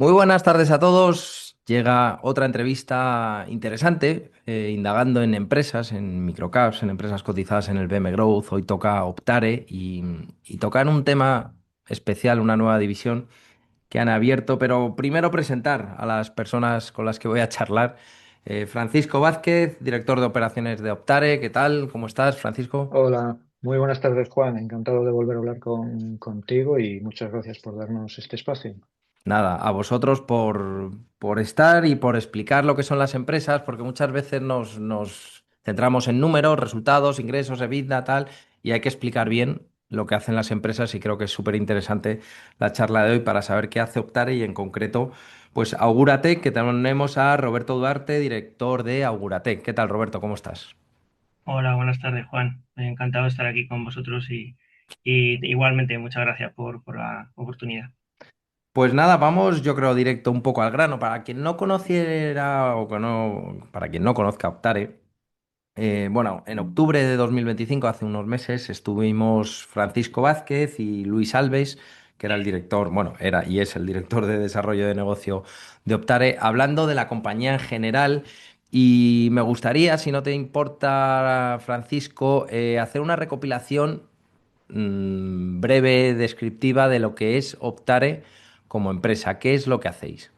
Muy buenas tardes a todos. Llega otra entrevista interesante, indagando en empresas, en microcaps, en empresas cotizadas en el BM Growth. Hoy toca Optare y tocar un tema especial, una nueva división que han abierto. Pero primero presentar a las personas con las que voy a charlar. Francisco Vázquez, director de operaciones de Optare. ¿Qué tal? ¿Cómo estás, Francisco? Hola, muy buenas tardes, Juan. Encantado de volver a hablar contigo y muchas gracias por darnos este espacio. Nada, a vosotros por estar y por explicar lo que son las empresas, porque muchas veces nos centramos en números, resultados, ingresos, EBITDA, tal, y hay que explicar bien lo que hacen las empresas y creo que es súper interesante la charla de hoy para saber qué hace Optare y en concreto, pues Augurate, que tenemos a Roberto Duarte, director de Augurate. ¿Qué tal, Roberto? ¿Cómo estás? Hola, buenas tardes, Juan. Encantado de estar aquí con vosotros y igualmente muchas gracias por la oportunidad. Pues nada, vamos, yo creo, directo un poco al grano. Para quien no conociera o que no, para quien no conozca Optare. Bueno, en octubre de 2025, hace unos meses, estuvimos Francisco Vázquez y Luis Alves, que era el director, bueno, era y es el director de desarrollo de negocio de Optare, hablando de la compañía en general. Y me gustaría, si no te importa, Francisco, hacer una recopilación breve, descriptiva de lo que es Optare como empresa. ¿Qué es lo que hacéis?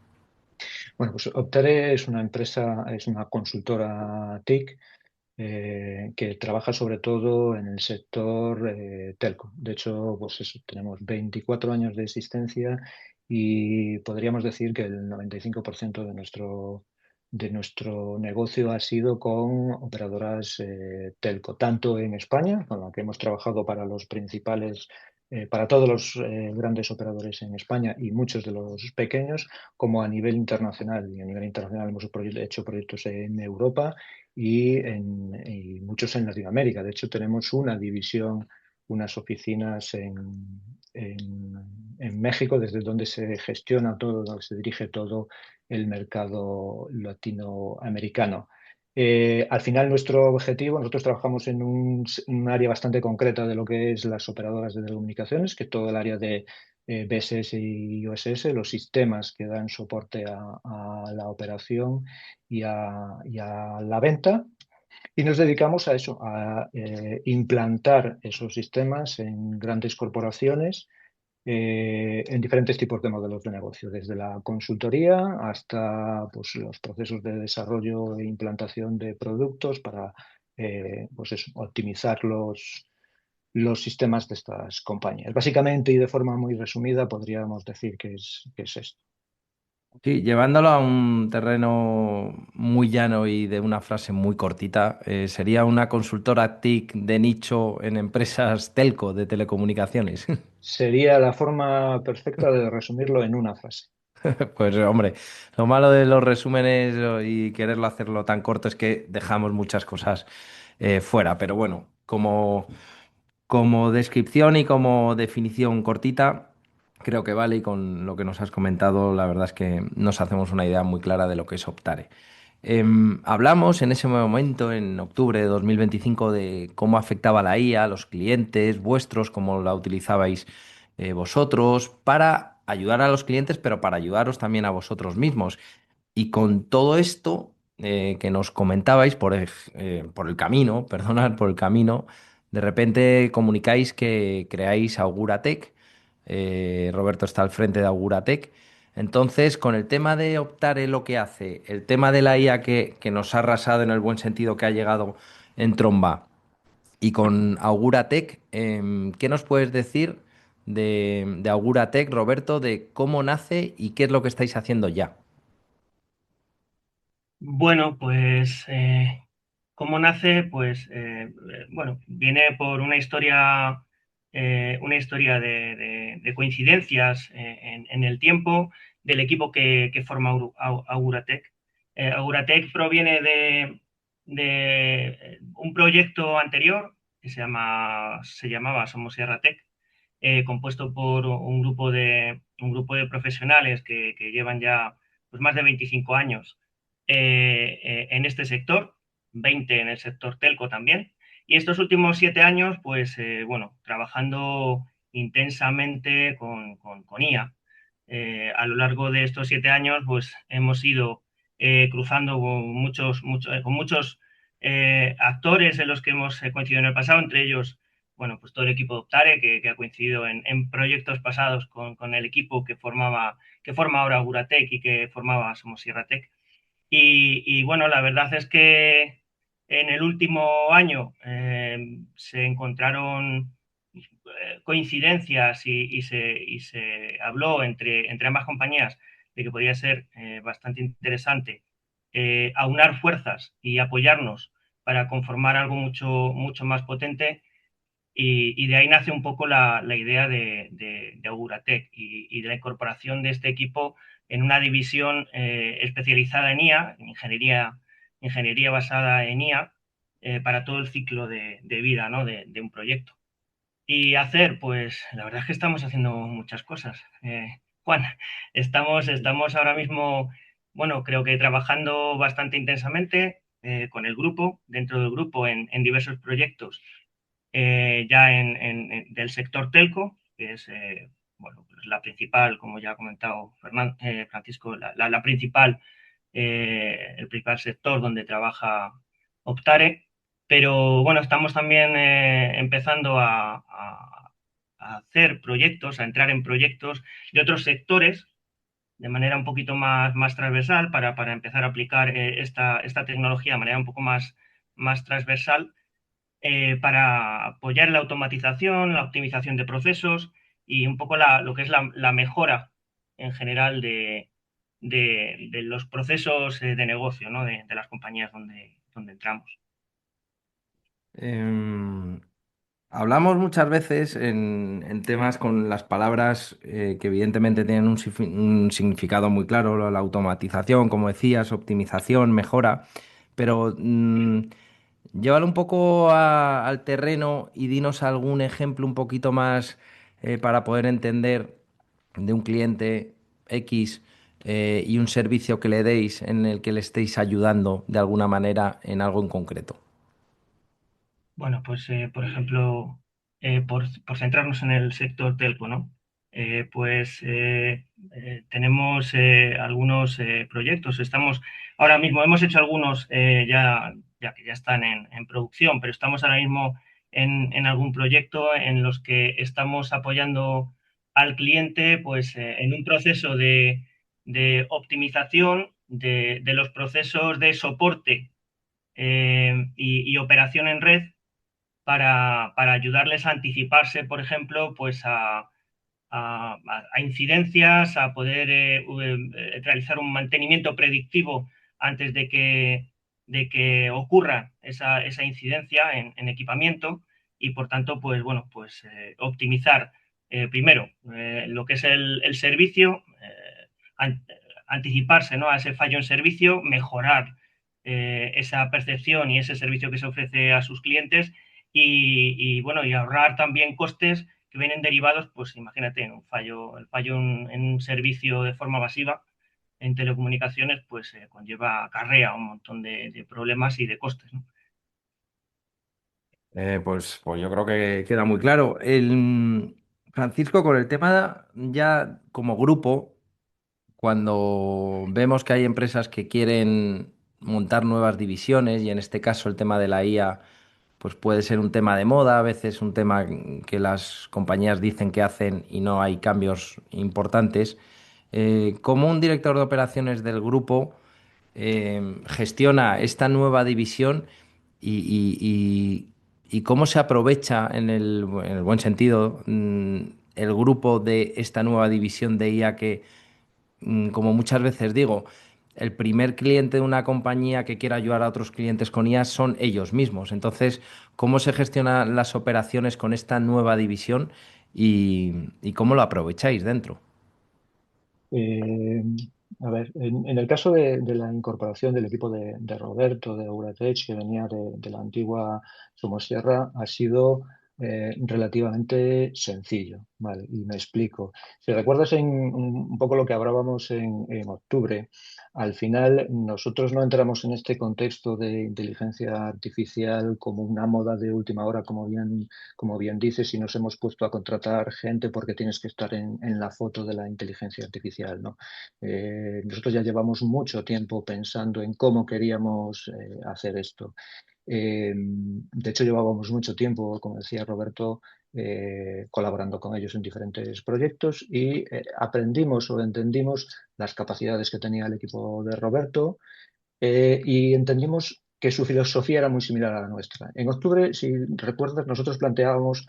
Bueno, pues Optare es una empresa, es una consultora TIC que trabaja sobre todo en el sector telco. De hecho, pues eso, tenemos 24 años de existencia y podríamos decir que el 95% de nuestro negocio ha sido con operadoras telco, tanto en España, con la que hemos trabajado para los principales, para todos los grandes operadores en España y muchos de los pequeños, como a nivel internacional. Y a nivel internacional hemos hecho proyectos en Europa y muchos en Latinoamérica. De hecho, tenemos una división, unas oficinas en México, desde donde se gestiona todo, donde se dirige todo el mercado latinoamericano. Al final, nuestro objetivo, nosotros trabajamos en un área bastante concreta de lo que es las operadoras de telecomunicaciones, que es todo el área de BSS y USS, los sistemas que dan soporte a la operación y a la venta. Y nos dedicamos a eso, a implantar esos sistemas en grandes corporaciones, en diferentes tipos de modelos de negocio, desde la consultoría hasta pues, los procesos de desarrollo e implantación de productos para pues eso, optimizar los sistemas de estas compañías. Básicamente y de forma muy resumida podríamos decir que es esto. Sí, llevándolo a un terreno muy llano y de una frase muy cortita, sería una consultora TIC de nicho en empresas telco de telecomunicaciones. Sería la forma perfecta de resumirlo en una frase. Pues hombre, lo malo de los resúmenes y quererlo hacerlo tan corto es que dejamos muchas cosas fuera, pero bueno, como descripción y como definición cortita, creo que vale y con lo que nos has comentado, la verdad es que nos hacemos una idea muy clara de lo que es Optare. Hablamos en ese momento, en octubre de 2025, de cómo afectaba la IA a los clientes vuestros, cómo la utilizabais vosotros para ayudar a los clientes, pero para ayudaros también a vosotros mismos. Y con todo esto que nos comentabais por el camino, perdonad, por el camino, de repente comunicáis que creáis Auguratec. Roberto está al frente de Auguratec. Entonces, con el tema de Optare lo que hace, el tema de la IA que nos ha arrasado en el buen sentido que ha llegado en tromba, y con Auguratec, ¿qué nos puedes decir de Auguratec, Roberto, de cómo nace y qué es lo que estáis haciendo ya? Bueno, pues, ¿cómo nace? Pues, bueno, viene por una historia de coincidencias en el tiempo del equipo que forma Auguratec. Auguratec proviene de un proyecto anterior que se llamaba Somos Sierra Tech, compuesto por un grupo de profesionales que llevan ya pues, más de 25 años en este sector, 20 en el sector telco también. Y estos últimos 7 años, pues bueno, trabajando intensamente con IA. A lo largo de estos 7 años, pues hemos ido cruzando con muchos actores en los que hemos coincidido en el pasado, entre ellos, bueno, pues todo el equipo de Optare, que ha coincidido en proyectos pasados con el equipo que forma ahora Guratec y que formaba Somos Sierra Tech. Y bueno, la verdad es que en el último año se encontraron coincidencias y se habló entre ambas compañías de que podría ser bastante interesante aunar fuerzas y apoyarnos para conformar algo mucho más potente. Y de ahí nace un poco la idea de Auguratec y de la incorporación de este equipo en una división especializada en IA, en ingeniería basada en IA, para todo el ciclo de vida, ¿no? de un proyecto. Y hacer, pues la verdad es que estamos haciendo muchas cosas. Juan, estamos ahora mismo, bueno, creo que trabajando bastante intensamente con el grupo, dentro del grupo, en diversos proyectos ya del sector telco, que es bueno, pues la principal, como ya ha comentado Francisco, la principal, el principal sector donde trabaja Optare. Pero bueno, estamos también empezando a hacer proyectos, a entrar en proyectos de otros sectores de manera un poquito más transversal para empezar a aplicar esta tecnología de manera un poco más transversal para apoyar la automatización, la optimización de procesos y un poco lo que es la mejora en general de los procesos de negocio, ¿no? de las compañías donde entramos. Em, Hablamos muchas veces en temas con las palabras que evidentemente tienen un significado muy claro, la automatización, como decías, optimización, mejora, pero llévalo un poco al terreno y dinos algún ejemplo un poquito más para poder entender de un cliente X y un servicio que le deis en el que le estéis ayudando de alguna manera en algo en concreto. Bueno, pues por ejemplo, por centrarnos en el sector telco, ¿no? Pues tenemos algunos proyectos. Ahora mismo hemos hecho algunos ya que ya están en producción, pero estamos ahora mismo en algún proyecto en los que estamos apoyando al cliente, pues en un proceso de optimización de los procesos de soporte y operación en red para ayudarles a anticiparse, por ejemplo, pues a incidencias, a poder realizar un mantenimiento predictivo antes de que ocurra esa incidencia en equipamiento y, por tanto, pues bueno, pues optimizar primero lo que es el servicio, an- anticiparse, ¿no? a ese fallo en servicio, mejorar esa percepción y ese servicio que se ofrece a sus clientes bueno, y ahorrar también costes que vienen derivados, pues imagínate, en el fallo en un servicio de forma masiva en telecomunicaciones, pues acarrea un montón de problemas y de costes, ¿no? Pues yo creo que queda muy claro. Francisco, con el tema ya como grupo, cuando vemos que hay empresas que quieren montar nuevas divisiones, y en este caso el tema de la IA, pues puede ser un tema de moda, a veces un tema que las compañías dicen que hacen y no hay cambios importantes. ¿Cómo un director de operaciones del grupo gestiona esta nueva división y cómo se aprovecha en el buen sentido el grupo de esta nueva división de IA que, como muchas veces digo, el primer cliente de una compañía que quiera ayudar a otros clientes con IA son ellos mismos? Entonces, ¿cómo se gestionan las operaciones con esta nueva división y cómo lo aprovecháis dentro? Eh, a ver, en el caso de la incorporación del equipo de Roberto, de Euratech, que venía de la antigua Somosierra, ha sido relativamente sencillo, ¿vale? Y me explico. Si recuerdas un poco lo que hablábamos en octubre, al final nosotros no entramos en este contexto de inteligencia artificial como una moda de última hora, como bien dices, y nos hemos puesto a contratar gente porque tienes que estar en la foto de la inteligencia artificial, ¿no? Nosotros ya llevamos mucho tiempo pensando en cómo queríamos hacer esto. De hecho, llevábamos mucho tiempo, como decía Roberto, colaborando con ellos en diferentes proyectos y aprendimos o entendimos las capacidades que tenía el equipo de Roberto y entendimos que su filosofía era muy similar a la nuestra. En octubre, si recuerdas, nosotros planteábamos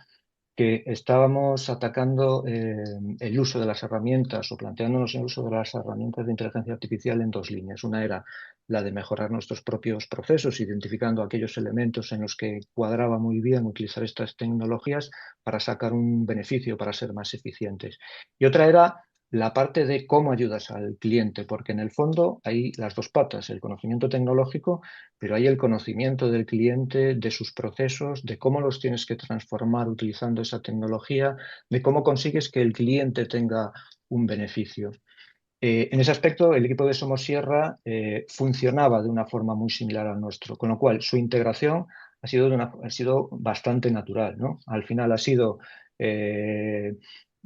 que estábamos atacando el uso de las herramientas o planteándonos el uso de las herramientas de inteligencia artificial en dos líneas. Una era la de mejorar nuestros propios procesos, identificando aquellos elementos en los que cuadraba muy bien utilizar estas tecnologías para sacar un beneficio, para ser más eficientes. Y otra era la parte de cómo ayudas al cliente, porque en el fondo hay las dos patas, el conocimiento tecnológico, pero hay el conocimiento del cliente, de sus procesos, de cómo los tienes que transformar utilizando esa tecnología, de cómo consigues que el cliente tenga un beneficio. En ese aspecto, el equipo de Somosierra funcionaba de una forma muy similar al nuestro, con lo cual su integración ha sido bastante natural, ¿no? Al final ha sido eh,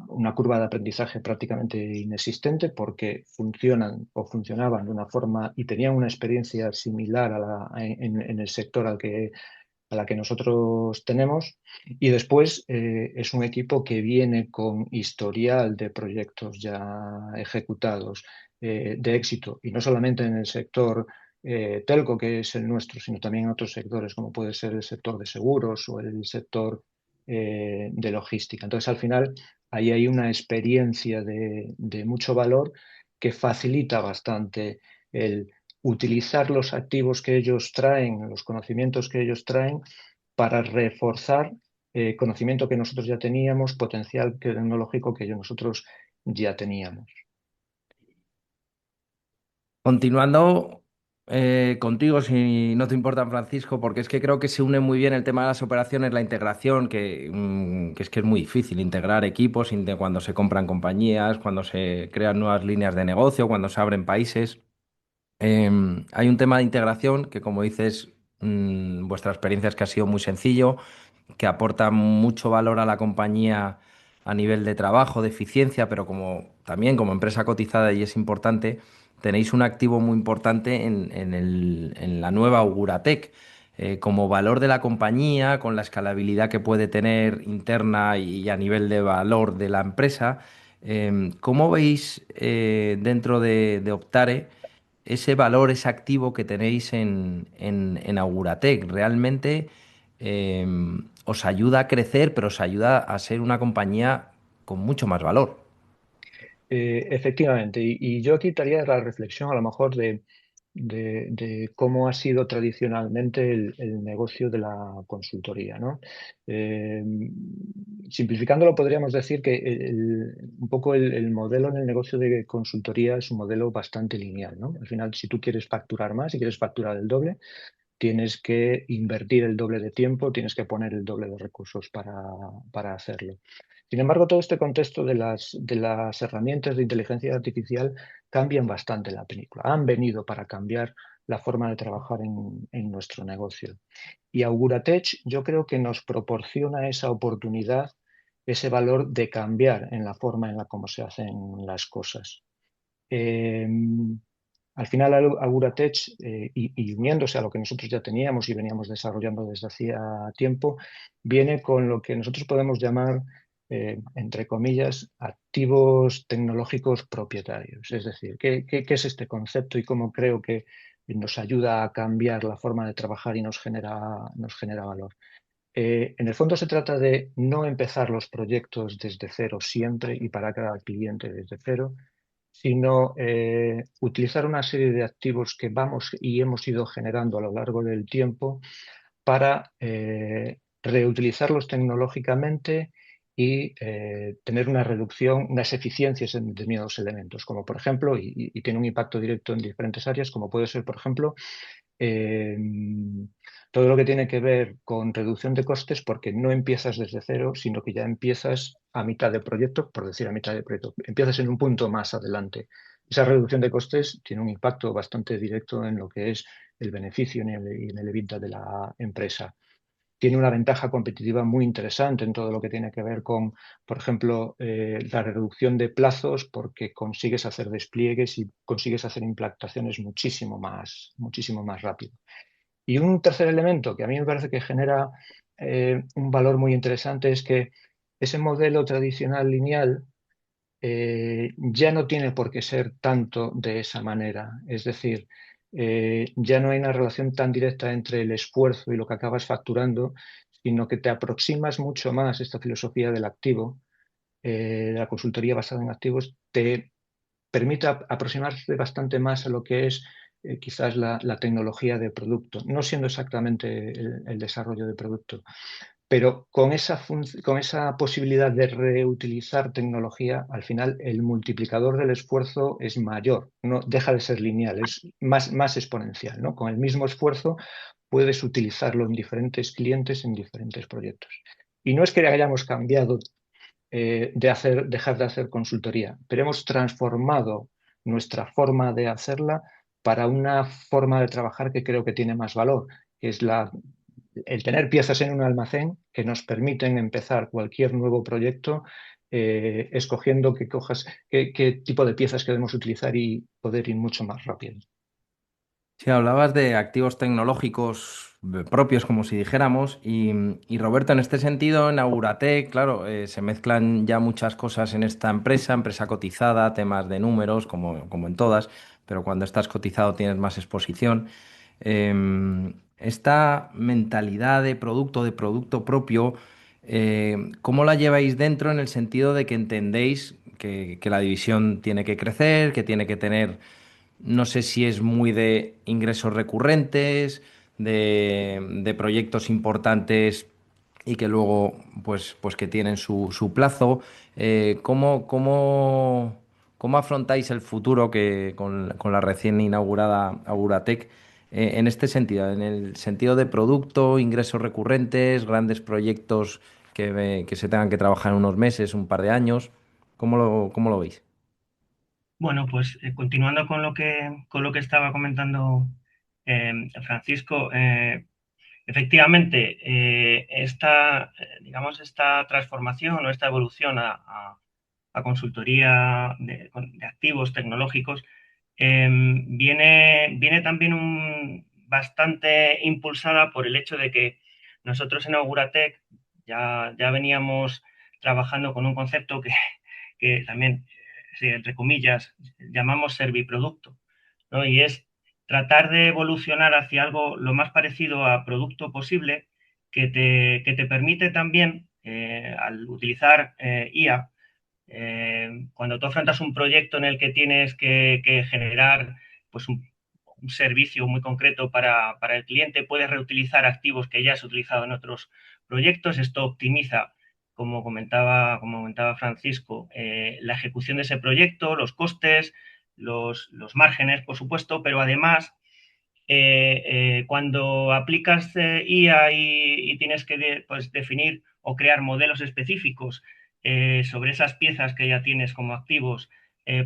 una curva de aprendizaje prácticamente inexistente porque funcionan o funcionaban de una forma y tenían una experiencia similar en el sector a la que nosotros tenemos. Y después es un equipo que viene con historial de proyectos ya ejecutados de éxito, y no solamente en el sector telco, que es el nuestro, sino también en otros sectores, como puede ser el sector de seguros o el sector de logística. Entonces, al final, ahí hay una experiencia de mucho valor que facilita bastante el utilizar los activos que ellos traen, los conocimientos que ellos traen, para reforzar conocimiento que nosotros ya teníamos, potencial tecnológico que nosotros ya teníamos. Continuando contigo, si no te importa, Francisco, porque es que creo que se une muy bien el tema de las operaciones, la integración, que es muy difícil integrar equipos cuando se compran compañías, cuando se crean nuevas líneas de negocio, cuando se abren países. Hay un tema de integración que, como dices, vuestra experiencia es que ha sido muy sencillo, que aporta mucho valor a la compañía a nivel de trabajo, de eficiencia, pero como también como empresa cotizada, y es importante, tenéis un activo muy importante en la nueva Auguratec. Como valor de la compañía, con la escalabilidad que puede tener interna y a nivel de valor de la empresa, ¿cómo veis dentro de Optare ese valor, ese activo que tenéis en Auguratec? ¿Realmente eh, os ayuda a crecer, pero os ayuda a ser una compañía con mucho más valor? Efectivamente, y yo aquí daría la reflexión a lo mejor de cómo ha sido tradicionalmente el negocio de la consultoría, ¿no? Eh, Simplificándolo, podríamos decir que un poco el modelo en el negocio de consultoría es un modelo bastante lineal, ¿no? Al final, si tú quieres facturar más, si quieres facturar el doble, tienes que invertir el doble de tiempo, tienes que poner el doble de recursos para hacerlo. Sin embargo, todo este contexto de las herramientas de inteligencia artificial cambian bastante la película. Han venido para cambiar la forma de trabajar en nuestro negocio. Y Auguratech yo creo que nos proporciona esa oportunidad, ese valor de cambiar en la forma en la cómo se hacen las cosas. Eh, Al final, Auguratech, y uniéndose a lo que nosotros ya teníamos y veníamos desarrollando desde hacía tiempo, viene con lo que nosotros podemos llamar, entre comillas, activos tecnológicos propietarios. Es decir, ¿qué es este concepto y cómo creo que nos ayuda a cambiar la forma de trabajar y nos genera valor? En el fondo se trata de no empezar los proyectos desde cero siempre y para cada cliente desde cero, sino utilizar una serie de activos que vamos y hemos ido generando a lo largo del tiempo para reutilizarlos tecnológicamente y tener una reducción, unas eficiencias en determinados elementos, como por ejemplo, y tiene un impacto directo en diferentes áreas, como puede ser, por ejemplo, todo lo que tiene que ver con reducción de costes, porque no empiezas desde cero, sino que ya empiezas a mitad de proyecto, por decir a mitad de proyecto, empiezas en un punto más adelante. Esa reducción de costes tiene un impacto bastante directo en lo que es el beneficio y en el EBITDA de la empresa. Tiene una ventaja competitiva muy interesante en todo lo que tiene que ver con, por ejemplo, la reducción de plazos, porque consigues hacer despliegues y consigues hacer implantaciones muchísimo más rápido. Y un tercer elemento que a mí me parece que genera un valor muy interesante es que ese modelo tradicional lineal ya no tiene por qué ser tanto de esa manera. Es decir, ya no hay una relación tan directa entre el esfuerzo y lo que acabas facturando, sino que te aproximas mucho más esta filosofía del activo, de la consultoría basada en activos, te permite aproximarse bastante más a lo que es quizás la tecnología de producto, no siendo exactamente el desarrollo de producto, pero con esa posibilidad de reutilizar tecnología, al final el multiplicador del esfuerzo es mayor, no deja de ser lineal, es más exponencial, ¿no? Con el mismo esfuerzo puedes utilizarlo en diferentes clientes, en diferentes proyectos. Y no es que hayamos cambiado dejar de hacer consultoría, pero hemos transformado nuestra forma de hacerla para una forma de trabajar que creo que tiene más valor, que es el tener piezas en un almacén que nos permiten empezar cualquier nuevo proyecto escogiendo qué tipo de piezas queremos utilizar y poder ir mucho más rápido. Si hablabas de activos tecnológicos propios, como si dijéramos, y Roberto, en este sentido, en Auratec, claro, se mezclan ya muchas cosas en esta empresa cotizada, temas de números, como en todas, pero cuando estás cotizado tienes más exposición. Esta mentalidad de producto propio, ¿cómo la lleváis dentro en el sentido de que entendéis que la división tiene que crecer, que tiene que tener, no sé si es muy de ingresos recurrentes, de proyectos importantes y que luego pues que tienen su plazo? ¿Cómo afrontáis el futuro con la recién inaugurada Auratec en este sentido, en el sentido de producto, ingresos recurrentes, grandes proyectos que se tengan que trabajar en unos meses, un par de años? ¿Cómo lo veis? Bueno, pues continuando con lo que estaba comentando Francisco, efectivamente, digamos, esta transformación o esta evolución a consultoría de activos tecnológicos viene también bastante impulsada por el hecho de que nosotros en Auguratec ya veníamos trabajando con un concepto que también, sí, entre comillas, llamamos serviproducto, ¿no? Y es tratar de evolucionar hacia algo lo más parecido a producto posible que te permite también, al utilizar IA, cuando tú afrontas un proyecto en el que tienes que generar pues un servicio muy concreto para el cliente, puedes reutilizar activos que ya has utilizado en otros proyectos. Esto optimiza, como comentaba Francisco, la ejecución de ese proyecto, los costes, los márgenes, por supuesto, pero además cuando aplicas IA y tienes que pues, definir o crear modelos específicos sobre esas piezas que ya tienes como activos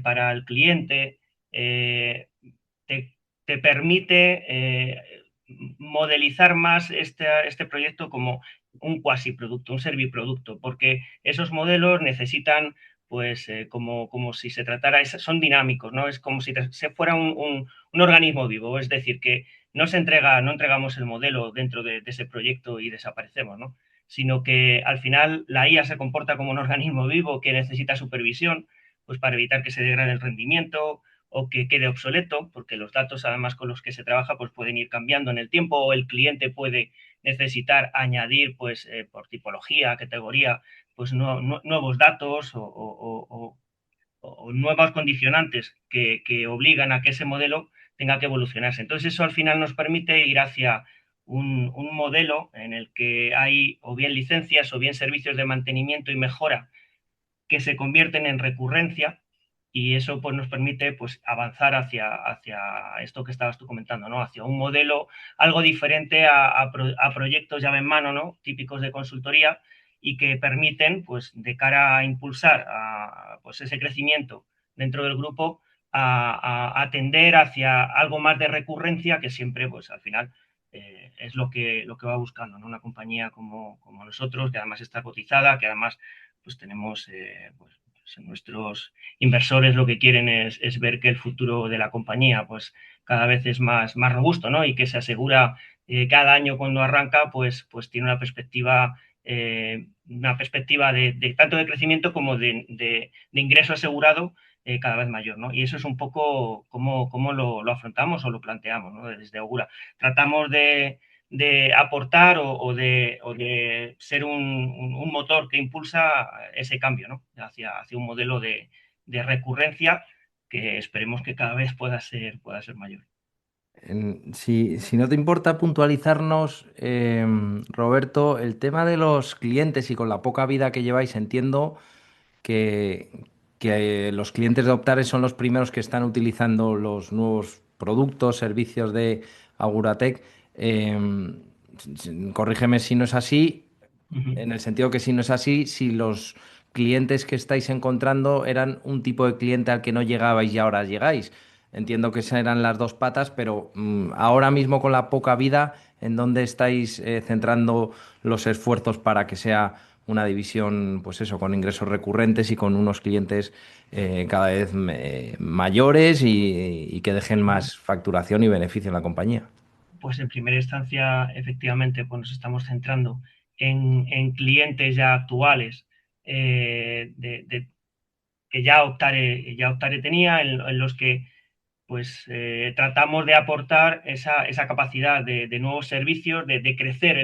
para el cliente, eh, te, te, permite modelizar más este proyecto como un cuasi producto, un serviproducto, porque esos modelos necesitan, pues, como si se tratara, son dinámicos, ¿no? Es como si se fuera un organismo vivo, es decir, que no entregamos el modelo dentro de ese proyecto y desaparecemos, ¿no? Sino que al final la IA se comporta como un organismo vivo que necesita supervisión, pues para evitar que se degrade el rendimiento o que quede obsoleto, porque los datos además con los que se trabaja pues pueden ir cambiando en el tiempo o el cliente puede necesitar añadir pues por tipología, categoría, pues nuevos datos o nuevos condicionantes que obligan a que ese modelo tenga que evolucionarse. Entonces eso al final nos permite ir hacia un modelo en el que hay o bien licencias o bien servicios de mantenimiento y mejora que se convierten en recurrencia y eso pues nos permite pues avanzar hacia esto que estabas tú comentando, ¿no? Hacia un modelo algo diferente a proyectos llave en mano, ¿no? Típicos de consultoría y que permiten pues de cara a impulsar pues ese crecimiento dentro del grupo a tender hacia algo más de recurrencia que siempre pues al final es lo que va buscando, ¿no? Una compañía como nosotros, que además está cotizada, que además pues tenemos pues, nuestros inversores lo que quieren es, ver que el futuro de la compañía pues cada vez es más robusto, ¿no? Y que se asegura cada año cuando arranca pues tiene una perspectiva de tanto de crecimiento como de ingreso asegurado cada vez mayor, ¿no? Y eso es un poco cómo lo afrontamos o lo planteamos, ¿no? Desde Augura. Tratamos de aportar o de ser un motor que impulsa ese cambio, ¿no? Hacia un modelo de recurrencia que esperemos que cada vez pueda ser mayor. Si no te importa puntualizarnos, Roberto, el tema de los clientes y con la poca vida que lleváis, entiendo que los clientes de Optare son los primeros que están utilizando los nuevos productos, servicios de Aguratec. Corrígeme si no es así, Uh -huh. en el sentido que si no es así, si los clientes que estáis encontrando eran un tipo de cliente al que no llegabais y ahora llegáis. Entiendo que esas eran las dos patas, pero ahora mismo con la poca vida, ¿en dónde estáis centrando los esfuerzos para que sea una división, pues eso, con ingresos recurrentes y con unos clientes cada vez mayores y que dejen más facturación y beneficio en la compañía? Pues en primera instancia, efectivamente, pues nos estamos centrando en clientes ya actuales que ya Optare tenía, en los que pues tratamos de aportar esa capacidad de nuevos servicios, de crecer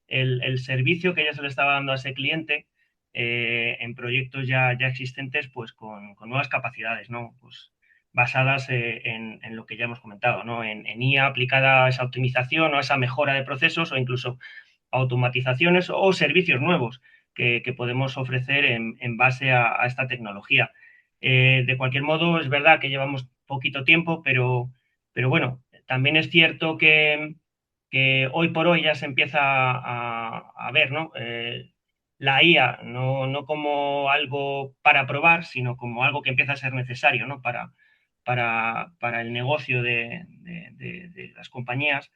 el servicio que ya se le estaba dando a ese cliente en proyectos ya existentes, pues con nuevas capacidades, ¿no? Pues basadas en lo que ya hemos comentado, ¿no? En IA aplicada a esa optimización o a esa mejora de procesos o incluso automatizaciones o servicios nuevos que podemos ofrecer en base a esta tecnología. De cualquier modo, es verdad que llevamos poquito tiempo, pero bueno, también es cierto que hoy por hoy ya se empieza a ver, ¿no? La IA no como algo para probar, sino como algo que empieza a ser necesario, ¿no? Para el negocio de las compañías.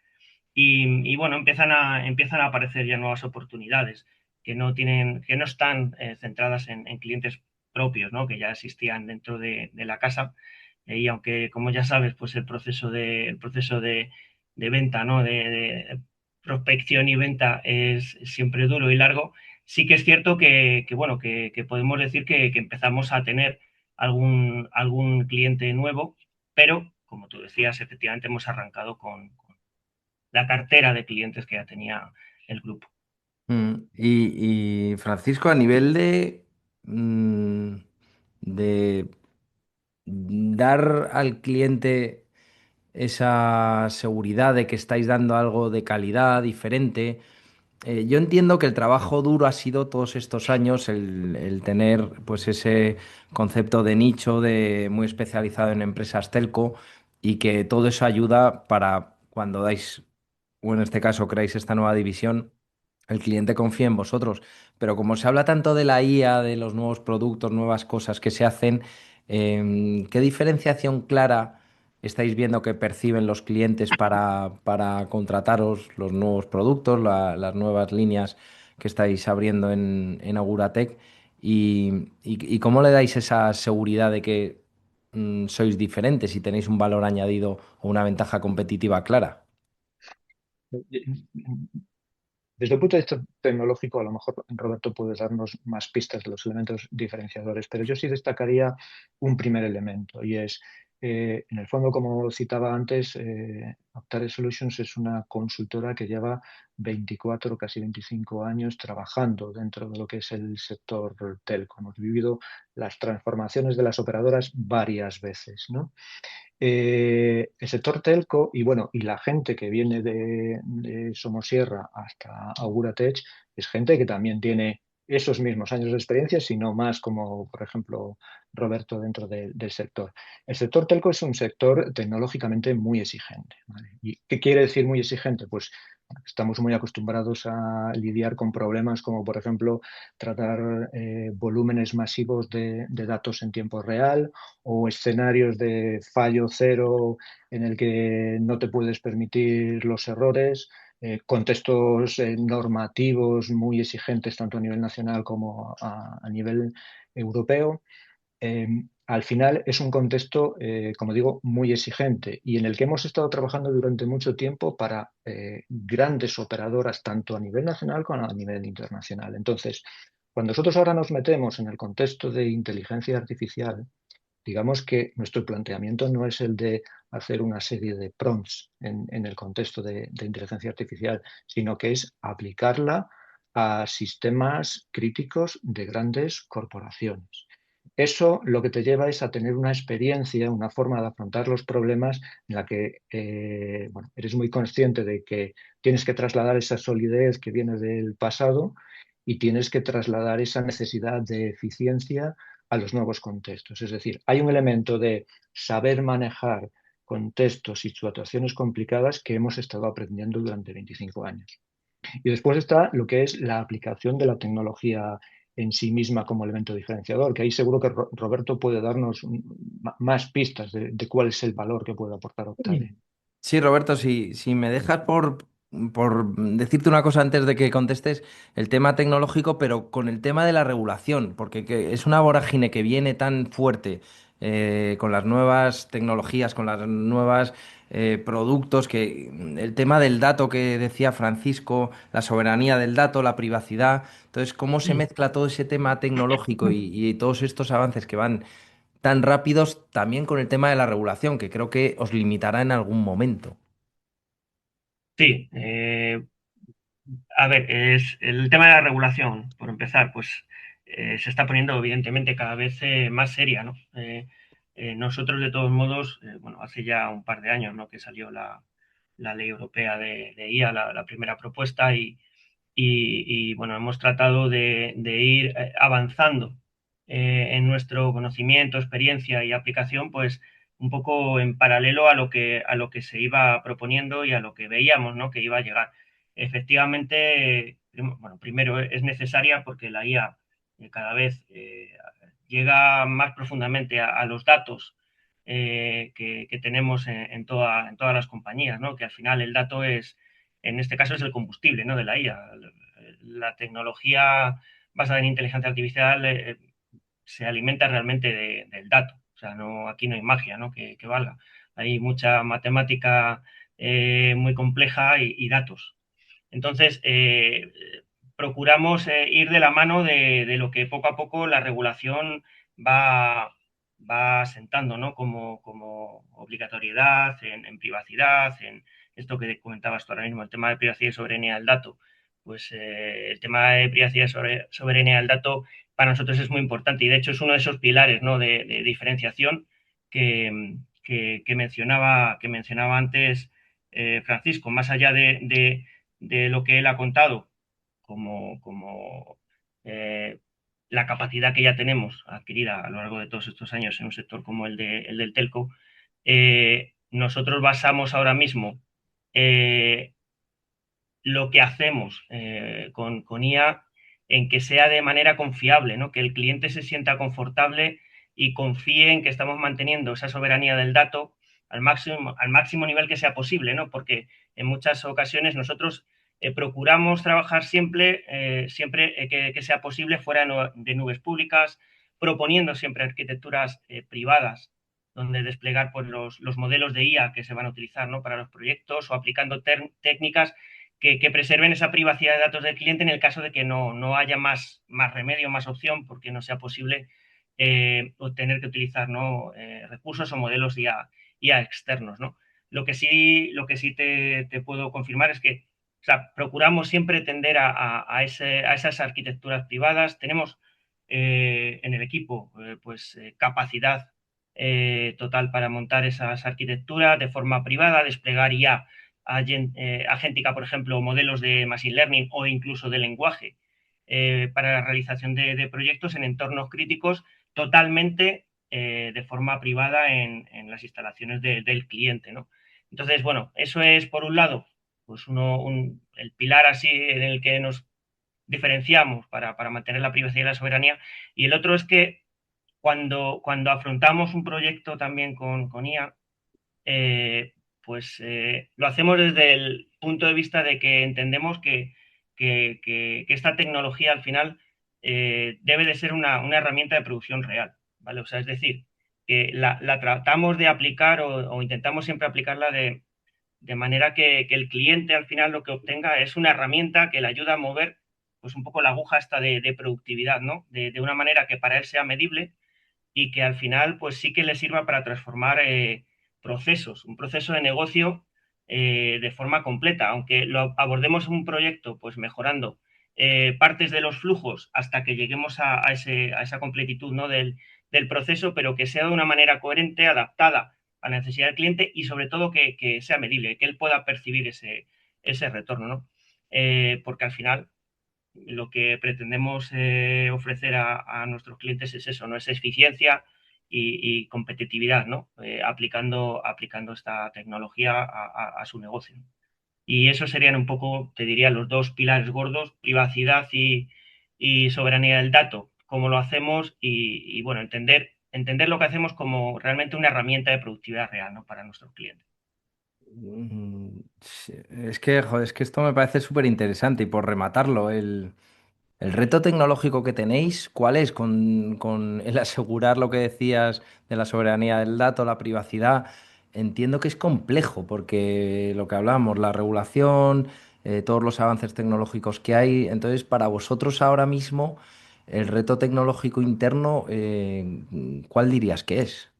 Y bueno, empiezan a aparecer ya nuevas oportunidades que no están centradas en clientes propios, ¿no? Que ya existían dentro de la casa. Y aunque, como ya sabes, pues el proceso de venta, ¿no? De prospección y venta es siempre duro y largo, sí que es cierto bueno, que podemos decir que empezamos a tener algún cliente nuevo, pero, como tú decías, efectivamente hemos arrancado con la cartera de clientes que ya tenía el grupo. Y, Francisco, a nivel de dar al cliente esa seguridad de que estáis dando algo de calidad diferente. Yo entiendo que el trabajo duro ha sido todos estos años el tener pues ese concepto de nicho de muy especializado en empresas telco y que todo eso ayuda para cuando dais, o en este caso creáis esta nueva división, el cliente confía en vosotros. Pero como se habla tanto de la IA, de los nuevos productos, nuevas cosas que se hacen, ¿qué diferenciación clara estáis viendo que perciben los clientes para contrataros los nuevos productos, las nuevas líneas que estáis abriendo en Aguratec? Y cómo le dais esa seguridad de que sois diferentes y tenéis un valor añadido o una ventaja competitiva clara? Desde el punto de vista tecnológico, a lo mejor Roberto puede darnos más pistas de los elementos diferenciadores, pero yo sí destacaría un primer elemento y es, en el fondo, como citaba antes, Aptare Solutions es una consultora que lleva 24, casi 25 años trabajando dentro de lo que es el sector telco. Hemos vivido las transformaciones de las operadoras varias veces, ¿no? El sector telco y bueno, y la gente que viene de Somosierra hasta Auguratech es gente que también tiene esos mismos años de experiencia, sino más como, por ejemplo, Roberto dentro del sector. El sector telco es un sector tecnológicamente muy exigente, ¿vale? ¿Y qué quiere decir muy exigente? Pues estamos muy acostumbrados a lidiar con problemas como, por ejemplo, tratar volúmenes masivos de datos en tiempo real o escenarios de fallo cero en el que no te puedes permitir los errores, contextos normativos muy exigentes tanto a nivel nacional como a nivel europeo. Eh, Al final es un contexto, como digo, muy exigente y en el que hemos estado trabajando durante mucho tiempo para grandes operadoras, tanto a nivel nacional como a nivel internacional. Entonces, cuando nosotros ahora nos metemos en el contexto de inteligencia artificial, digamos que nuestro planteamiento no es el de hacer una serie de prompts en el contexto de inteligencia artificial, sino que es aplicarla a sistemas críticos de grandes corporaciones. Eso lo que te lleva es a tener una experiencia, una forma de afrontar los problemas en la que bueno, eres muy consciente de que tienes que trasladar esa solidez que viene del pasado y tienes que trasladar esa necesidad de eficiencia a los nuevos contextos. Es decir, hay un elemento de saber manejar contextos y situaciones complicadas que hemos estado aprendiendo durante 25 años. Y después está lo que es la aplicación de la tecnología en sí misma como elemento diferenciador, que ahí seguro que Roberto puede darnos más pistas de cuál es el valor que puede aportar Octave. Sí, Roberto, si me dejas por decirte una cosa antes de que contestes, el tema tecnológico, pero con el tema de la regulación, porque es una vorágine que viene tan fuerte con las nuevas tecnologías, con las nuevas productos, que el tema del dato que decía Francisco, la soberanía del dato, la privacidad, entonces, cómo se mezcla todo ese tema tecnológico y todos estos avances que van tan rápidos también con el tema de la regulación, que creo que os limitará en algún momento. Sí, a ver, es el tema de la regulación, por empezar, pues se está poniendo evidentemente cada vez más seria, ¿no? Nosotros, de todos modos, bueno, hace ya un par de años, ¿no? Que salió la ley europea de IA, la primera propuesta, bueno, hemos tratado de ir avanzando en nuestro conocimiento, experiencia y aplicación, pues un poco en paralelo a lo que se iba proponiendo y a lo que veíamos, ¿no? Que iba a llegar. Efectivamente, bueno, primero es necesaria porque la IA cada vez llega más profundamente a los datos que tenemos en todas las compañías, ¿no? Que al final el dato es, en este caso, es el combustible, ¿no? De la IA. La tecnología basada en inteligencia artificial se alimenta realmente del dato. O sea, no, aquí no hay magia, ¿no? Que valga. Hay mucha matemática muy compleja y datos. Entonces, procuramos ir de la mano de lo que poco a poco la regulación va, va sentando, ¿no? Como obligatoriedad, en privacidad, en esto que comentabas tú ahora mismo, el tema de privacidad y soberanía del dato. Pues el tema de privacidad y soberanía del dato para nosotros es muy importante y de hecho es uno de esos pilares, ¿no? De diferenciación que mencionaba antes Francisco, más allá de lo que él ha contado como la capacidad que ya tenemos adquirida a lo largo de todos estos años en un sector como el del telco, nosotros basamos ahora mismo eh, lo que hacemos con IA en que sea de manera confiable, ¿no? Que el cliente se sienta confortable y confíe en que estamos manteniendo esa soberanía del dato al máximo nivel que sea posible, ¿no? Porque en muchas ocasiones nosotros procuramos trabajar siempre que sea posible fuera de nubes públicas, proponiendo siempre arquitecturas privadas donde desplegar pues, los modelos de IA que se van a utilizar, ¿no? Para los proyectos o aplicando técnicas que preserven esa privacidad de datos del cliente en el caso de que no haya más remedio, más opción, porque no sea posible tener que utilizar, ¿no? Recursos o modelos IA externos, ¿no? Lo que sí te puedo confirmar es que, o sea, procuramos siempre tender a esas arquitecturas privadas. Tenemos en el equipo pues capacidad total para montar esas arquitecturas de forma privada, desplegar IA agéntica, por ejemplo, modelos de machine learning o incluso de lenguaje para la realización de proyectos en entornos críticos totalmente de forma privada en las instalaciones del cliente, ¿no? Entonces, bueno, eso es por un lado, pues el pilar así en el que nos diferenciamos para mantener la privacidad y la soberanía, y el otro es que cuando afrontamos un proyecto también con IA, eh, lo hacemos desde el punto de vista de que entendemos que esta tecnología al final debe de ser una herramienta de producción real, ¿vale? O sea, es decir, que la tratamos de aplicar o intentamos siempre aplicarla de manera que el cliente al final lo que obtenga es una herramienta que le ayuda a mover pues un poco la aguja esta de productividad, ¿no? De una manera que para él sea medible y que al final pues sí que le sirva para transformar procesos, un proceso de negocio de forma completa, aunque lo abordemos un proyecto pues mejorando partes de los flujos hasta que lleguemos a esa completitud, ¿no? del proceso, pero que sea de una manera coherente, adaptada a la necesidad del cliente y sobre todo que sea medible, que él pueda percibir ese retorno, ¿no? Porque al final lo que pretendemos ofrecer a nuestros clientes es eso, ¿no? Es eficiencia y competitividad, ¿no? Aplicando esta tecnología a su negocio. Y eso serían un poco, te diría, los dos pilares gordos, privacidad y soberanía del dato, cómo lo hacemos bueno, entender lo que hacemos como realmente una herramienta de productividad real, ¿no? Para nuestros clientes. Sí, es que, joder, es que esto me parece súper interesante y por rematarlo, el reto tecnológico que tenéis, ¿cuál es con el asegurar lo que decías de la soberanía del dato, la privacidad? Entiendo que es complejo porque lo que hablábamos, la regulación, todos los avances tecnológicos que hay. Entonces, para vosotros ahora mismo, el reto tecnológico interno, ¿cuál dirías que es?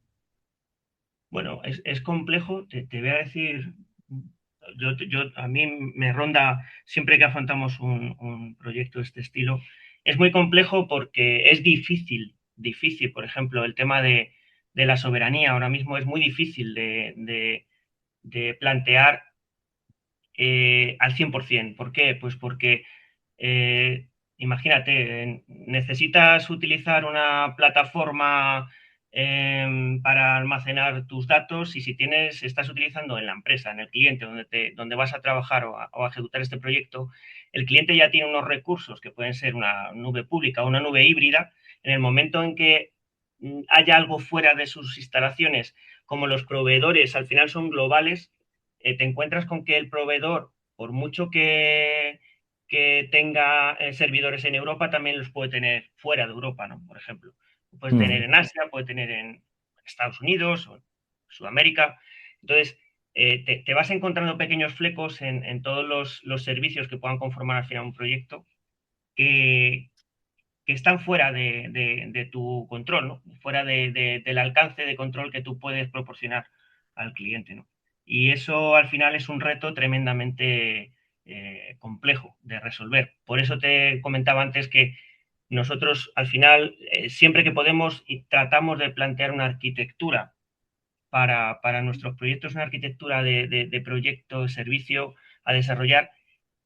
Bueno, es complejo, te voy a decir, a mí me ronda siempre que afrontamos un proyecto de este estilo, es muy complejo porque es difícil, por ejemplo, el tema de la soberanía ahora mismo es muy difícil de plantear al 100%. ¿Por qué? Pues porque eh, imagínate, necesitas utilizar una plataforma para almacenar tus datos y si estás utilizando en la empresa, en el cliente donde vas a trabajar o a ejecutar este proyecto, el cliente ya tiene unos recursos que pueden ser una nube pública o una nube híbrida. En el momento en que haya algo fuera de sus instalaciones, como los proveedores al final son globales, te encuentras con que el proveedor, por mucho que tenga servidores en Europa, también los puede tener fuera de Europa, ¿no? Por ejemplo, puede tener Mm, en Asia, puede tener en Estados Unidos o en Sudamérica. Entonces, te vas encontrando pequeños flecos en todos los servicios que puedan conformar al final un proyecto que, que están fuera de tu control, ¿no? Fuera del alcance de control que tú puedes proporcionar al cliente, ¿no? Y eso al final es un reto tremendamente complejo de resolver. Por eso te comentaba antes que nosotros al final, siempre que podemos, y tratamos de plantear una arquitectura para nuestros proyectos, una arquitectura de proyecto, de servicio a desarrollar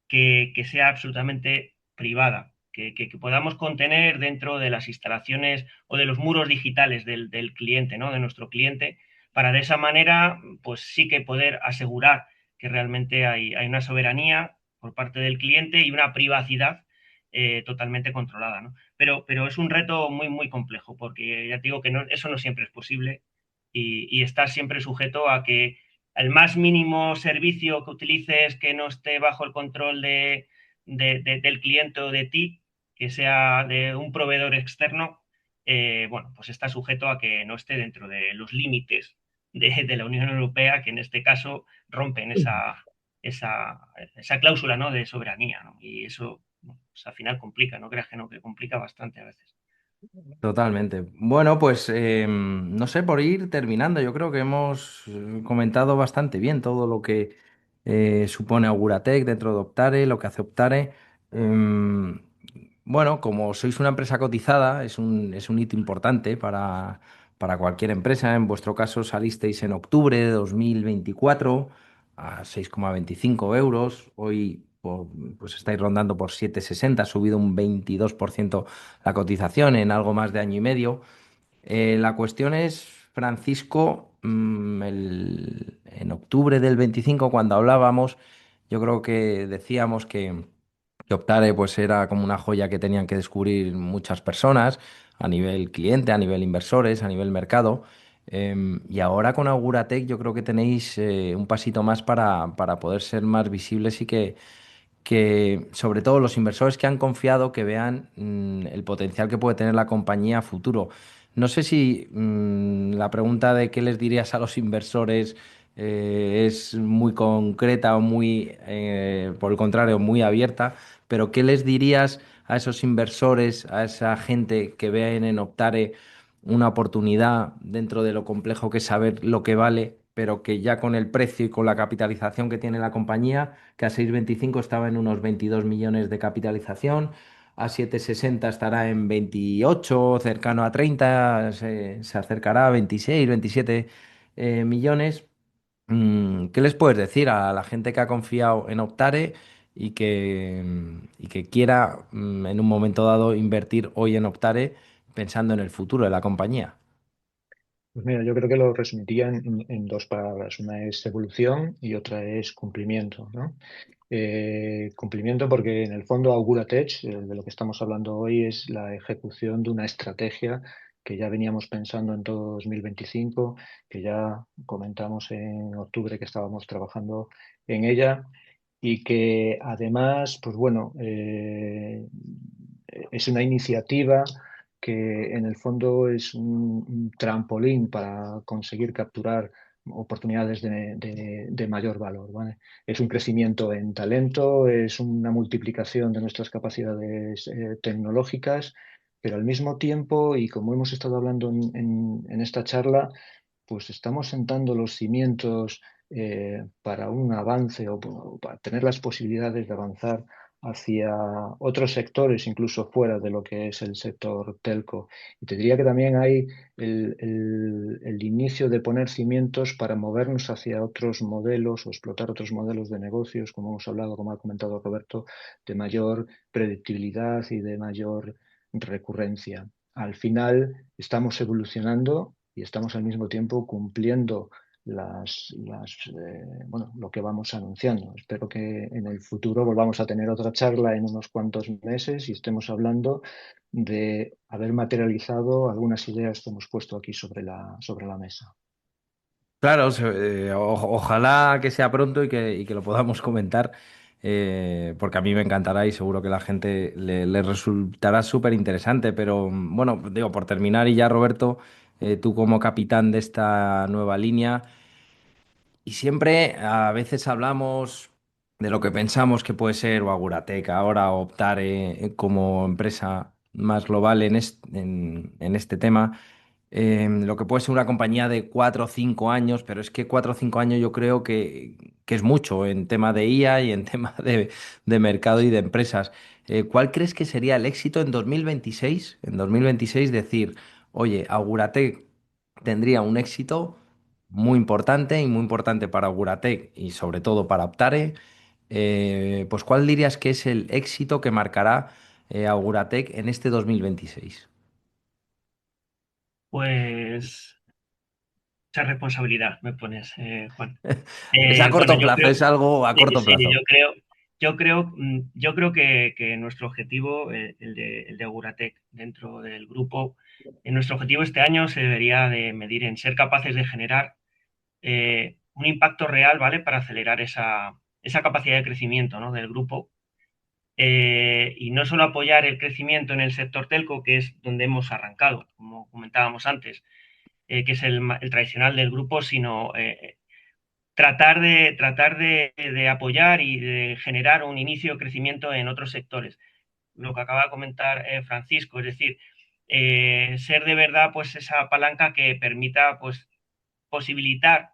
que sea absolutamente privada, que podamos contener dentro de las instalaciones o de los muros digitales del cliente, ¿no? De nuestro cliente, para de esa manera, pues sí que poder asegurar que realmente hay una soberanía por parte del cliente y una privacidad totalmente controlada, ¿no? Pero es un reto muy complejo, porque ya te digo que eso no siempre es posible y está siempre sujeto a que el más mínimo servicio que utilices que no esté bajo el control del cliente o de ti, que sea de un proveedor externo, bueno, pues está sujeto a que no esté dentro de los límites de la Unión Europea, que en este caso rompen esa cláusula, ¿no? De soberanía, ¿no? Y eso, bueno, pues al final complica, ¿no? Creas que no, que complica bastante a veces. totalmente. Bueno, pues no sé, por ir terminando, yo creo que hemos comentado bastante bien todo lo que supone Auguratec dentro de Optare, lo que hace Optare. Em, bueno, como sois una empresa cotizada, es un hito importante para cualquier empresa. En vuestro caso salisteis en octubre de 2024 a 6,25 euros. Hoy pues estáis rondando por 7,60, ha subido un 22% la cotización en algo más de año y medio. La cuestión es, Francisco, en octubre del 25, cuando hablábamos, yo creo que decíamos que Optare pues era como una joya que tenían que descubrir muchas personas a nivel cliente, a nivel inversores, a nivel mercado. Y ahora con Auguratec yo creo que tenéis un pasito más para poder ser más visibles y que sobre todo los inversores que han confiado que vean el potencial que puede tener la compañía a futuro. No sé si la pregunta de qué les dirías a los inversores es muy concreta o muy, por el contrario, muy abierta, pero ¿qué les dirías a esos inversores, a esa gente que vean en Optare una oportunidad dentro de lo complejo que es saber lo que vale, pero que ya con el precio y con la capitalización que tiene la compañía, que a 6,25 estaba en unos 22 millones de capitalización, a 7,60 estará en 28, cercano a 30, se acercará a 26, 27 millones? ¿Qué les puedes decir a la gente que ha confiado en Optare y que quiera en un momento dado invertir hoy en Optare pensando en el futuro de la compañía? Pues mira, yo creo que lo resumiría en dos palabras. Una es evolución y otra es cumplimiento, ¿no? Cumplimiento porque en el fondo Auguratech, de lo que estamos hablando hoy, es la ejecución de una estrategia que ya veníamos pensando en todo 2025, que ya comentamos en octubre que estábamos trabajando en ella y que además, pues bueno, es una iniciativa que en el fondo es un trampolín para conseguir capturar oportunidades de mayor valor, ¿vale? Es un crecimiento en talento, es una multiplicación de nuestras capacidades tecnológicas, pero al mismo tiempo, y como hemos estado hablando en esta charla, pues estamos sentando los cimientos para un avance o para tener las posibilidades de avanzar hacia otros sectores, incluso fuera de lo que es el sector telco. Y te diría que también hay el inicio de poner cimientos para movernos hacia otros modelos o explotar otros modelos de negocios, como hemos hablado, como ha comentado Roberto, de mayor predictibilidad y de mayor recurrencia. Al final estamos evolucionando y estamos al mismo tiempo cumpliendo bueno, lo que vamos anunciando. Espero que en el futuro volvamos a tener otra charla en unos cuantos meses y estemos hablando de haber materializado algunas ideas que hemos puesto aquí sobre la mesa. Claro, ojalá que sea pronto y que lo podamos comentar, porque a mí me encantará y seguro que la gente le resultará súper interesante. Pero bueno, digo, por terminar y ya, Roberto, tú como capitán de esta nueva línea. Y siempre a veces hablamos de lo que pensamos que puede ser o Aguratec ahora o optar como empresa más global en este tema, lo que puede ser una compañía de 4 o 5 años, pero es que 4 o 5 años yo creo que es mucho en tema de IA y en tema de mercado y de empresas. ¿Cuál crees que sería el éxito en 2026? En 2026 decir, oye, Aguratec tendría un éxito muy importante y muy importante para Guratec y sobre todo para Optare. Pues ¿cuál dirías que es el éxito que marcará a Guratec en este 2026? Pues esa responsabilidad me pones, Juan. Es a Bueno, corto yo plazo, creo, es algo a sí, corto sí, plazo. yo creo que nuestro objetivo, el de Auguratec dentro del grupo, nuestro objetivo este año se debería de medir en ser capaces de generar un impacto real, ¿vale? Para acelerar esa capacidad de crecimiento, ¿no? Del grupo. Y no solo apoyar el crecimiento en el sector telco, que es donde hemos arrancado, como comentábamos antes, que es el tradicional del grupo, sino tratar de apoyar y de generar un inicio de crecimiento en otros sectores. Lo que acaba de comentar Francisco, es decir, ser de verdad pues esa palanca que permita pues posibilitar,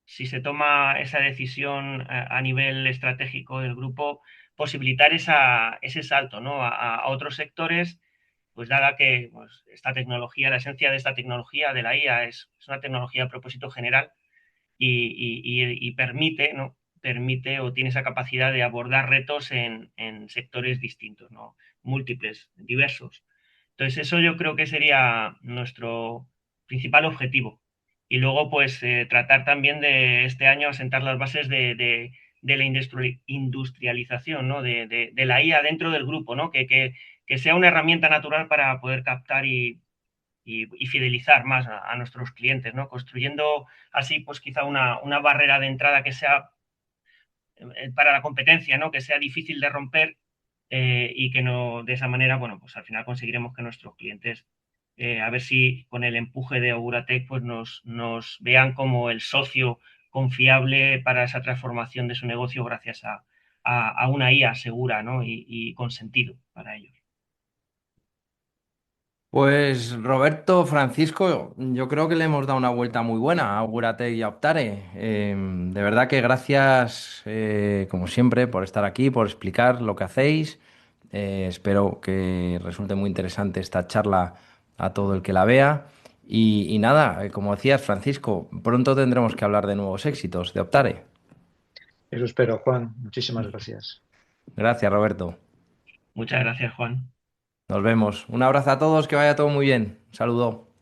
si se toma esa decisión a nivel estratégico del grupo, posibilitar ese salto, ¿no? a otros sectores, pues dada que pues, esta tecnología, la esencia de esta tecnología, de la IA, es una tecnología a propósito general y permite, ¿no? permite o tiene esa capacidad de abordar retos en sectores distintos, ¿no? Múltiples, diversos. Entonces, eso yo creo que sería nuestro principal objetivo. Y luego, pues, tratar también de este año asentar las bases de la industrialización, ¿no? De la IA dentro del grupo, ¿no? Que sea una herramienta natural para poder captar y fidelizar más a nuestros clientes, ¿no? Construyendo así, pues quizá una barrera de entrada que sea para la competencia, ¿no? Que sea difícil de romper y que no, de esa manera, bueno, pues al final conseguiremos que nuestros clientes, a ver si con el empuje de Auguratec, pues nos vean como el socio confiable para esa transformación de su negocio gracias a una IA segura, ¿no? Y con sentido para ellos. Pues Roberto, Francisco, yo creo que le hemos dado una vuelta muy buena a Augurate y a Optare. De verdad que gracias, como siempre, por estar aquí, por explicar lo que hacéis. Espero que resulte muy interesante esta charla a todo el que la vea. Y nada, como decías, Francisco, pronto tendremos que hablar de nuevos éxitos de Optare. Eso espero, Juan. Muchísimas gracias. Gracias, Roberto. Muchas gracias, Juan. Nos vemos. Un abrazo a todos, que vaya todo muy bien. Un saludo.